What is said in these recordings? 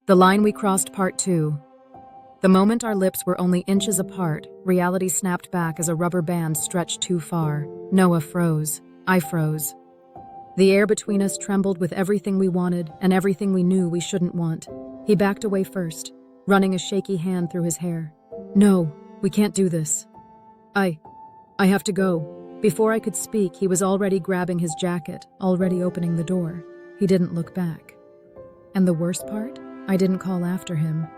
The Line We Crossed Part 2. The moment our lips were only inches apart, reality snapped back as a rubber band stretched too far. Noah froze. I froze. The air between us trembled with everything we wanted and everything we knew we shouldn't want. He backed away first, running a shaky hand through his hair. No, we can't do this. I have to go. Before I could speak, he was already grabbing his jacket, already opening the door. He didn't look back. And the worst part? I didn't call after him.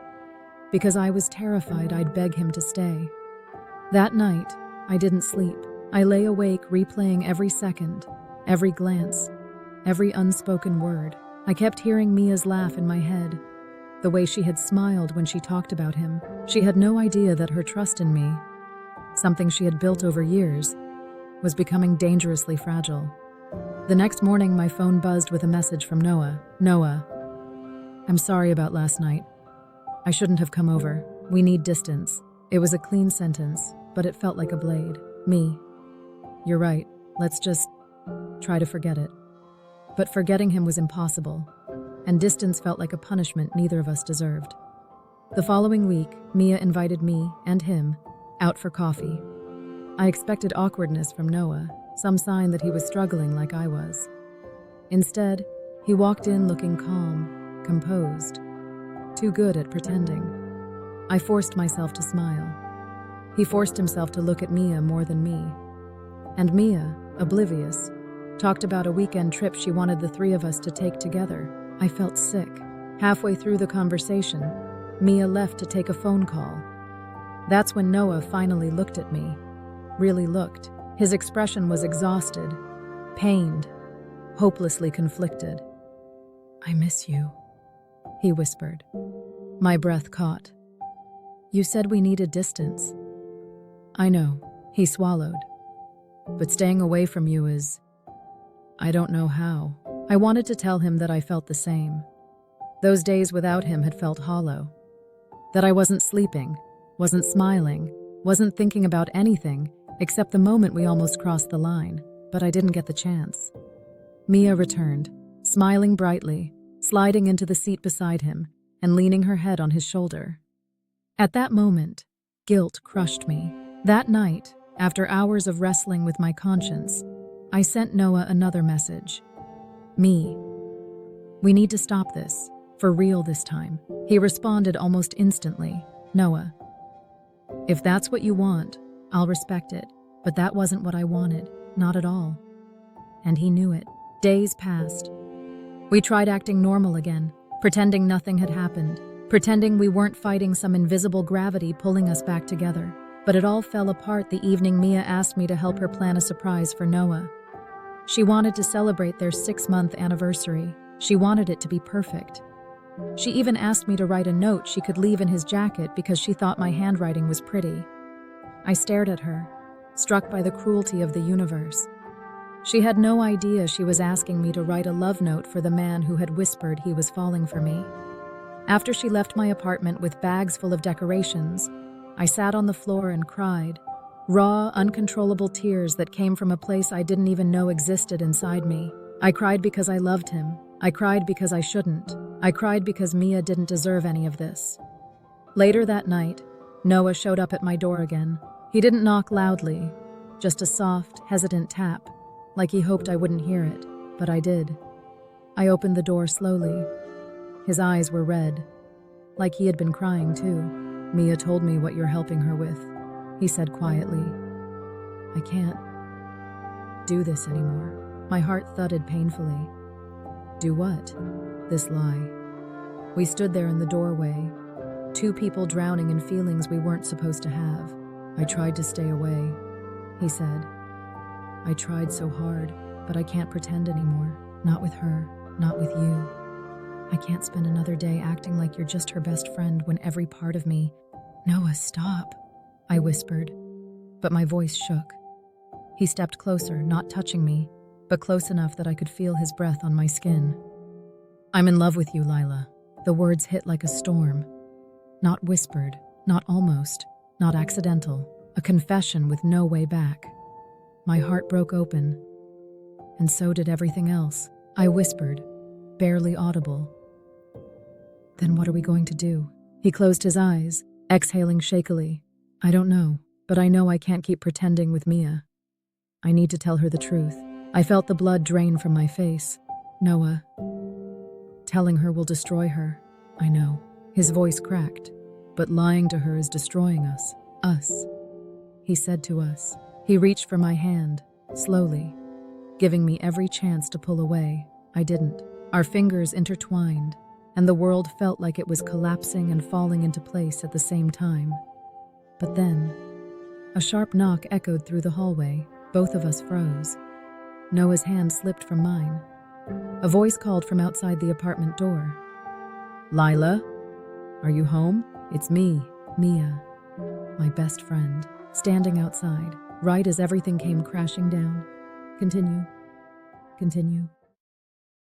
Because I was terrified I'd beg him to stay. That night, I didn't sleep. I lay awake replaying every second, every glance, every unspoken word. I kept hearing Mia's laugh in my head, the way she had smiled when she talked about him. She had no idea that her trust in me, something she had built over years, was becoming dangerously fragile. The next morning, my phone buzzed with a message from Noah. Noah, I'm sorry about last night. I shouldn't have come over. We need distance. It was a clean sentence, but it felt like a blade. Me. You're right. Let's just try to forget it. But forgetting him was impossible, and distance felt like a punishment neither of us deserved. The following week, Mia invited me and him out for coffee. I expected awkwardness from Noah, some sign that he was struggling like I was. Instead, he walked in looking calm, composed, too good at pretending. I forced myself to smile. He forced himself to look at Mia more than me. And Mia, oblivious, talked about a weekend trip she wanted the three of us to take together. I felt sick. Halfway through the conversation, Mia left to take a phone call. That's when Noah finally looked at me. Really looked. His expression was exhausted, pained, hopelessly conflicted. I miss you, he whispered. My breath caught. You said we needed distance. I know, he swallowed. But staying away from you is... I don't know how. I wanted to tell him that I felt the same. Those days without him had felt hollow. That I wasn't sleeping, wasn't smiling, wasn't thinking about anything except the moment we almost crossed the line, but I didn't get the chance. Mia returned, smiling brightly, sliding into the seat beside him and leaning her head on his shoulder. At that moment, guilt crushed me. That night, after hours of wrestling with my conscience, I sent Noah another message. Me. We need to stop this, for real this time. He responded almost instantly. Noah, if that's what you want, I'll respect it, but that wasn't what I wanted, not at all. And he knew it. Days passed. We tried acting normal again, pretending nothing had happened, pretending we weren't fighting some invisible gravity pulling us back together. But it all fell apart the evening Mia asked me to help her plan a surprise for Noah. She wanted to celebrate their 6-month anniversary. She wanted it to be perfect. She even asked me to write a note she could leave in his jacket because she thought my handwriting was pretty. I stared at her, struck by the cruelty of the universe. She had no idea she was asking me to write a love note for the man who had whispered he was falling for me. After she left my apartment with bags full of decorations, I sat on the floor and cried, raw, uncontrollable tears that came from a place I didn't even know existed inside me. I cried because I loved him. I cried because I shouldn't. I cried because Mia didn't deserve any of this. Later that night, Noah showed up at my door again. He didn't knock loudly, just a soft, hesitant tap, like he hoped I wouldn't hear it, but I did. I opened the door slowly. His eyes were red, like he had been crying too. Mia told me what you're helping her with, he said quietly. I can't do this anymore. My heart thudded painfully. Do what? This lie. We stood there in the doorway, two people drowning in feelings we weren't supposed to have. I tried to stay away, he said. I tried so hard, but I can't pretend anymore. Not with her, not with you. I can't spend another day acting like you're just her best friend when every part of me... Noah, stop, I whispered, but my voice shook. He stepped closer, not touching me, but close enough that I could feel his breath on my skin. I'm in love with you, Lila. The words hit like a storm. Not whispered, not almost, not accidental. A confession with no way back. My heart broke open, and so did everything else. I whispered, barely audible. Then what are we going to do? He closed his eyes, exhaling shakily. I don't know, but I know I can't keep pretending with Mia. I need to tell her the truth. I felt the blood drain from my face. Noah, telling her will destroy her. I know. His voice cracked. But lying to her is destroying us. Us. He said to us. He reached for my hand, slowly, giving me every chance to pull away. I didn't. Our fingers intertwined, and the world felt like it was collapsing and falling into place at the same time. But then, a sharp knock echoed through the hallway. Both of us froze. Noah's hand slipped from mine. A voice called from outside the apartment door. Lila, are you home? It's me, Mia, my best friend, standing outside, right as everything came crashing down. Continue.